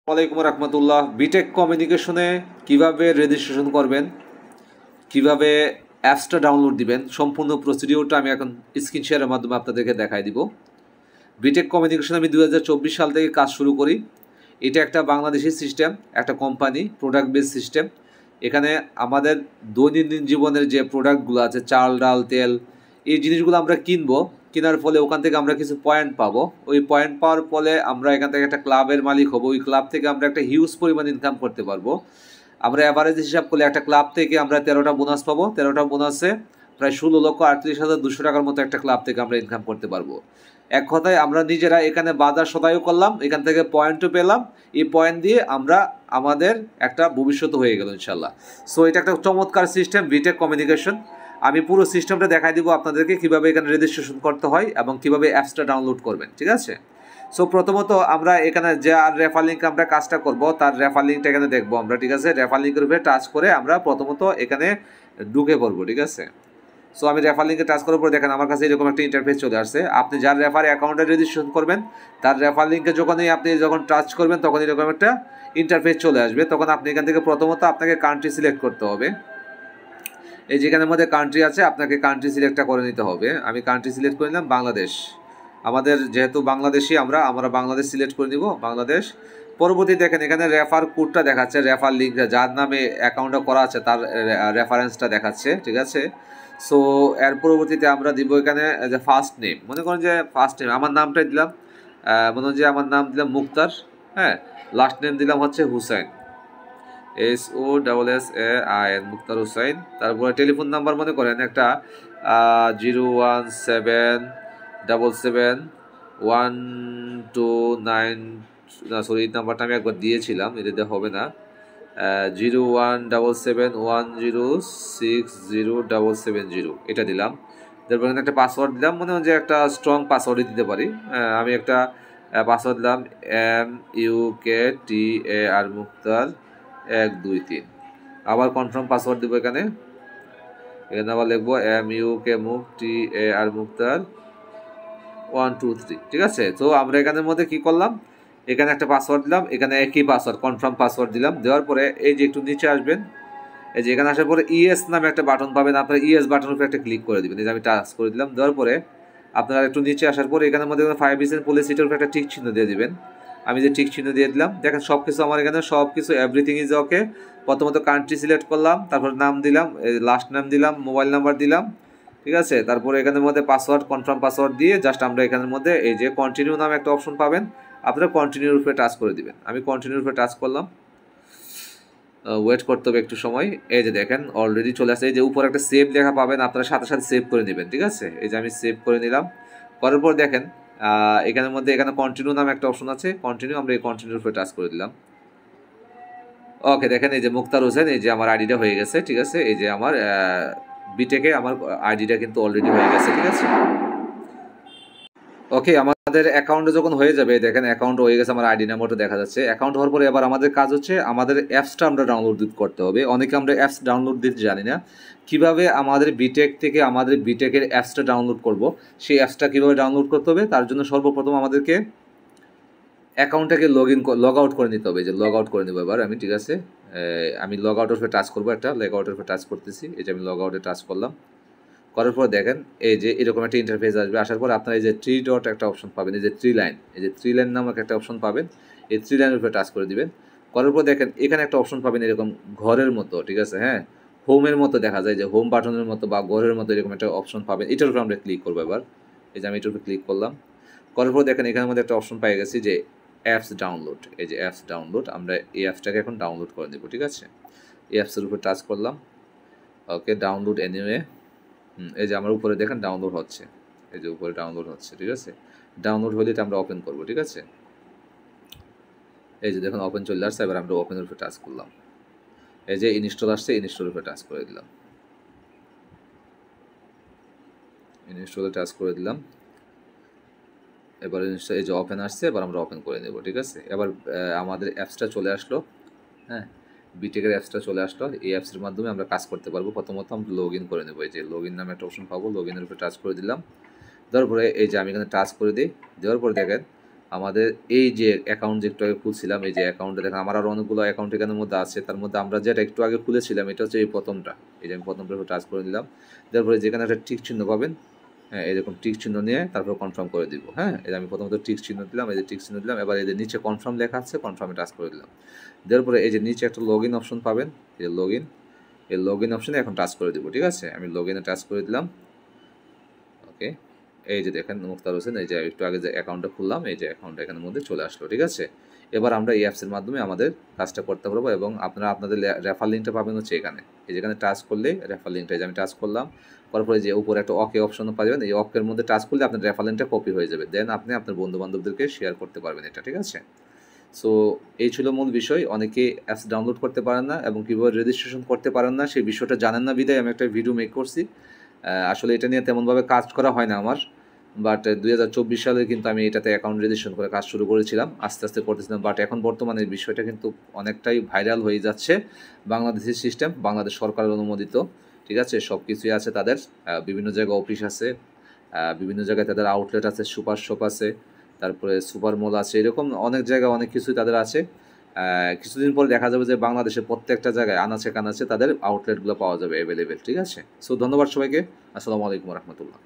ওয়ালাইকুম রহমতুল্লাহ। বিটেক কমিউনিকেশনে কিভাবে রেজিস্ট্রেশন করবেন, কিভাবে অ্যাপসটা ডাউনলোড দিবেন, সম্পূর্ণ প্রসিডিওরটা আমি এখন স্ক্রিন শেয়ারের মাধ্যমে আপনাদেরকে দেখাই দিব। বিটেক কমিউনিকেশন আমি 2024 সাল থেকে কাজ শুরু করি। এটা একটা বাংলাদেশি সিস্টেম, একটা কোম্পানি, প্রোডাক্ট বেস সিস্টেম। এখানে আমাদের দৈনন্দিন জীবনের যে প্রোডাক্টগুলো আছে, চাল ডাল তেল, এই জিনিসগুলো আমরা কিনবো। কেনার ফলে ওখান থেকে আমরা কিছু পয়েন্ট পাবো। ওই পয়েন্ট পাওয়ার ফলে আমরা এখান থেকে একটা ক্লাবের মালিক হব। ওই ক্লাব থেকে আমরা একটা হিউজ পরিমাণ ইনকাম করতে পারবো। আমরা অ্যাভারেজ হিসাব করলে একটা ক্লাব থেকে আমরা 13টা বোনাস পাবো। 13টা বোনাসে প্রায় 16,38,200 টাকার মতো একটা ক্লাব থেকে আমরা ইনকাম করতে পারবো। এক কথায় আমরা নিজেরা এখানে বাজার সদাইও করলাম, এখান থেকে পয়েন্টও পেলাম। এই পয়েন্ট দিয়ে আমরা আমাদের একটা ভবিষ্যৎ হয়ে গেল ইনশাল্লাহ। সো এটা একটা চমৎকার সিস্টেম বিটেক কমিউনিকেশন। আমি পুরো সিস্টেমটা দেখাই দিব আপনাদেরকে, কীভাবে এখানে রেজিস্ট্রেশন করতে হয় এবং কীভাবে অ্যাপসটা ডাউনলোড করবেন। ঠিক আছে? সো প্রথমত আমরা এখানে যে আর রেফার লিঙ্ক আমরা কাজটা করব, তার রেফার লিঙ্কটা এখানে দেখবো আমরা। ঠিক আছে? রেফার লিঙ্কের উপরে টাচ করে আমরা প্রথমত এখানে ঢুকে পড়বো। ঠিক আছে? সো আমি রেফার লিঙ্কে টাচ করার পর দেখেন আমার কাছে এরকম একটা ইন্টারফেস চলে আসছে। আপনি যার রেফার অ্যাকাউন্টে রেজিস্ট্রেশন করবেন, তার রেফার লিঙ্কে আপনি যখন টাচ করবেন তখন এরকম একটা ইন্টারফেস চলে আসবে। তখন আপনি এখান থেকে প্রথমত আপনাকে কান্ট্রি সিলেক্ট করতে হবে। এই যেখানের মধ্যে কান্ট্রি আছে, আপনাকে কান্ট্রি সিলেক্টটা করে নিতে হবে। আমি কান্ট্রি সিলেক্ট করে নিলাম বাংলাদেশ। আমাদের যেহেতু বাংলাদেশি, আমরা বাংলাদেশ সিলেক্ট করে নিব, বাংলাদেশ। পরবর্তী দেখেন এখানে রেফার কোডটা দেখাচ্ছে, রেফার লিঙ্ক, যার নামে অ্যাকাউন্টটা করা আছে তার রেফারেন্সটা দেখাচ্ছে। ঠিক আছে? সো এর পরবর্তীতে আমরা দিব এখানে যে ফার্স্ট নেম, মনে করেন যে ফার্স্ট নেম আমার নামটাই দিলাম, মনে হয় যে আমার নাম দিলাম মুক্তার। হ্যাঁ, লাস্ট নেম দিলাম হচ্ছে হুসাইন, SOSSAIN, মুক্তার হুসাইন। তারপরে টেলিফোন নাম্বার মনে করেন একটা 017771291, না সরি, এই নাম্বারটা আমি একবার দিয়েছিলাম, এটাতে হবে না। 01771060770, এটা দিলাম। তারপর এখানে একটা পাসওয়ার্ড দিলাম, মনে হয় যে একটা স্ট্রং পাসওয়ার্ডই দিতে পারি। আমি একটা পাসওয়ার্ড দিলাম MUKTAR মুক্তার 123। আবার কনফার্ম পাসওয়ার্ড দেবো এখানে আবার লিখবো MUKTAR মুক্তার 123। ঠিক আছে? তো আমরা এখানের মধ্যে কি করলাম, এখানে একটা পাসওয়ার্ড দিলাম, এখানে একই পাসওয়ার্ড, কনফার্ম পাসওয়ার্ড দিলাম। দেওয়ার পরে এই যে একটু নিচে আসবেন, এই যে এখানে আসার পরে ইএস নামে একটা বাটন পাবেন, আপনার ইএস বাটনের উপরে একটা ক্লিক করে দেবেন। এই যে আমি টাচ করে দিলাম। দেওয়ার পরে আপনারা একটু নিচে আসার পরে এখানের মধ্যে 5% পলিসিটার উপরে একটা টিক চিহ্ন দিয়ে দিবেন। আমি যে টিক চিহ্ন দিয়ে দিলাম, দেখেন সব কিছু আমার এখানে সব কিছু এভরিথিং ইজ ওকে। প্রথমত কান্ট্রি সিলেক্ট করলাম, তারপর নাম দিলাম, লাস্ট নাম দিলাম, মোবাইল নাম্বার দিলাম। ঠিক আছে? তারপরে এখানের মধ্যে পাসওয়ার্ড, কনফার্ম পাসওয়ার্ড দিয়ে জাস্ট আমরা এখানের মধ্যে এই যে কন্টিনিউ নামে একটা অপশন পাবেন, আপনারা কন্টিনিউর উপরে টাচ করে দিবেন। আমি কন্টিনিউর উপরে টাচ করলাম, ওয়েট করতে হবে একটু সময়। এই যে দেখেন অলরেডি চলে আসছে। এই যে উপরে একটা সেভ লেখা পাবেন, আপনারা সাথে সাথে সেভ করে নেবেন। ঠিক আছে? এই যে আমি সেভ করে নিলাম। করার পর দেখেন এখানের মধ্যে এখানে কন্টিনিউ নামে একটা অপশন আছে, কন্টিনিউ, আমরা এই কন্টিনিউর উপরে টাচ করে দিলাম। ওকে, দেখেন এই যে মুক্তার হোসেন, এই যে আমার আইডিটা হয়ে গেছে। ঠিক আছে? এই যে আমার বিটেকে আমার আইডিটা কিন্তু অলরেডি হয়ে গেছে। ঠিক আছে? ওকে, আমাদের অ্যাকাউন্টে যখন হয়ে যাবে, দেখেন অ্যাকাউন্ট হয়ে গেছে, আমার আইডি নাম্বারটা দেখা যাচ্ছে। অ্যাকাউন্ট হওয়ার পরে এবার আমাদের কাজ হচ্ছে আমাদের অ্যাপসটা আমরা ডাউনলোড করতে হবে। অনেকে আমরা অ্যাপস ডাউনলোড দিতে জানি না, কিভাবে আমাদের বিটেক থেকে আমাদের বিটেকের অ্যাপসটা ডাউনলোড করব, সেই অ্যাপসটা কীভাবে ডাউনলোড করতে হবে তার জন্য সর্বপ্রথম আমাদেরকে অ্যাকাউন্টটাকে লগ আউট করে নিতে হবে। যে লগ আউট করে নেবো এবার আমি। ঠিক আছে? আমি লগ আউটের উপরে টাচ করবো, একটা লগ আউটের উপরে টাচ করতেছি। এই যে আমি লগ আউটে টাচ করলাম। করার পর দেখেন এই যে এরকম একটা ইন্টারফেস আসবে। আসার পর আপনারা এই যে 3 ডট একটা অপশন পাবেন, এই যে 3 লাইন, এই যে 3 লাইন নামক একটা অপশন পাবেন। এই 3 লাইনের উপরে টাচ করে দিবেন। করার পর দেখেন এখানে একটা অপশন পাবেন এরকম ঘরের মতো। ঠিক আছে? হ্যাঁ, হোমের মতো দেখা যায়, যে হোম বাটনের মতো বা ঘরের মতো এরকম একটা অপশন পাবেন। এটার উপরে আমরা ক্লিক করবো এবার। এই যে আমি এটার উপরে ক্লিক করলাম। করার পর দেখেন এখানের মধ্যে একটা অপশন পেয়ে গেছি যে অ্যাপস ডাউনলোড। এই যে অ্যাপস ডাউনলোড, আমরা এই অ্যাপসটাকে এখন ডাউনলোড করে দেবো। ঠিক আছে? এই অ্যাপসের উপরে টাচ করলাম। ওকে, ডাউনলোড এনিওয়ে। এই যে আমার উপরে দেখেন ডাউনলোড হচ্ছে, এই যে উপরে ডাউনলোড হচ্ছে। ঠিক আছে? ডাউনলোড হলে এটা আমরা ওপেন করব। ঠিক আছে? এই যে দেখুন ওপেন চলে আসছে। এবার আমরা ওপেনের উপরে টাচ করলাম। এই যে ইনস্টল আসছে, ইনস্টলের উপরে টাচ করে দিলাম। ইনস্টলে টাচ করে দিলাম। এবার এই যে ওপেন আসছে, এবার আমরা ওপেন করে নেব। ঠিক আছে? এবার আমাদের অ্যাপসটা চলে আসলো। হ্যাঁ, বিটেকের অ্যাপসটা চলে আসলো। এই অ্যাপসের মাধ্যমে আমরা কাজ করতে পারবো। প্রথমত আমরা লগ ইন করে নেবো। এই যে লগ ইন নামে একটা অপশন পাবো, লগ ইনের উপরে টাচ করে দিলাম। দেওয়ার পরে এই যে আমি এখানে টাচ করে দিই। দেওয়ার পরে দেখেন আমাদের এই যে অ্যাকাউন্ট যে একটু আগে খুলছিলাম, এই যে অ্যাকাউন্টে দেখেন আমার আরও অনেকগুলো অ্যাকাউন্ট এখানের মধ্যে আছে। তার মধ্যে আমরা যেটা একটু আগে খুলেছিলাম এটা হচ্ছে এই প্রথমটা। এই যে আমি প্রথমটা টাচ করে দিলাম, তারপরে যেখানে একটা টিক চিহ্ন পাবেন, হ্যাঁ এরকম টিক চিহ্ন নিয়ে তারপর কনফার্ম করে দিব। হ্যাঁ এই যে আমি প্রথমত টিক চিহ্ন দিলাম, এই যে টিক চিহ্ন দিলাম, এবার এই যে নিচে কনফার্ম লেখা আছে, কনফার্মে টাচ করে দিলাম। দেওয়ার পরে এই যে নিচে একটা লগ ইন অপশন পাবেন, এই যে লগ ইন, এই লগ ইন অপশনে এখন টাচ করে দিব। ঠিক আছে, আমি লগ ইনে টাচ করে দিলাম। ওকে, এই যে দেখেন মুক্তার হোসেন, এই যে একটু আগে যে অ্যাকাউন্টটা খুললাম, এই যে অ্যাকাউন্টটা এখানের মধ্যে চলে আসলো। ঠিক আছে, এবার আমরা এই অ্যাপসের মাধ্যমে আমাদের কাজটা করতে পারবো এবং আপনারা আপনাদের রেফার লিঙ্কটা পাবেন হচ্ছে এখানে। এই যেখানে টাচ করলে রেফার লিঙ্কটা, যে আমি টাচ করলাম, তারপরে যে উপরে একটা ওকে অপশনও পাবেন, এই অকের মধ্যে টাচ করলে আপনার রেফার লিঙ্কটা কপি হয়ে যাবে, দেন আপনি আপনার বন্ধু বান্ধবদেরকে শেয়ার করতে পারবেন এটা। ঠিক আছে, সো এই ছিল মূল বিষয়। অনেকে অ্যাপস ডাউনলোড করতে পারেন না এবং কীভাবে রেজিস্ট্রেশন করতে পারেন না সেই বিষয়টা জানেন না বিধায় আমি একটা ভিডিও মেক করছি। আসলে এটা নিয়ে তেমনভাবে কাজ করা হয় না আমার, বাট 2024 সালে কিন্তু আমি এটাতে অ্যাকাউন্ট রেজিস্ট্রেশন করে কাজ শুরু করেছিলাম, আস্তে আস্তে করতেছিলাম। বাট এখন বর্তমানে এই বিষয়টা কিন্তু অনেকটাই ভাইরাল হয়ে যাচ্ছে। বাংলাদেশের সিস্টেম বাংলাদেশ সরকারের অনুমোদিত। ঠিক আছে, সব কিছুই আছে তাদের, বিভিন্ন জায়গায় অফিস আছে, বিভিন্ন জায়গায় তাদের আউটলেট আছে, সুপার শপ আছে, তারপরে সুপার মল আছে, এরকম অনেক জায়গায় অনেক কিছুই তাদের আছে। কিছুদিন পরে দেখা যাবে যে বাংলাদেশের প্রত্যেকটা জায়গায় আনাচে কানাচে তাদের আউটলেটগুলো পাওয়া যাবে অ্যাভেলেবেল। ঠিক আছে, সো ধন্যবাদ সবাইকে। আসসালামু আলাইকুম রহমতুল্লাহ।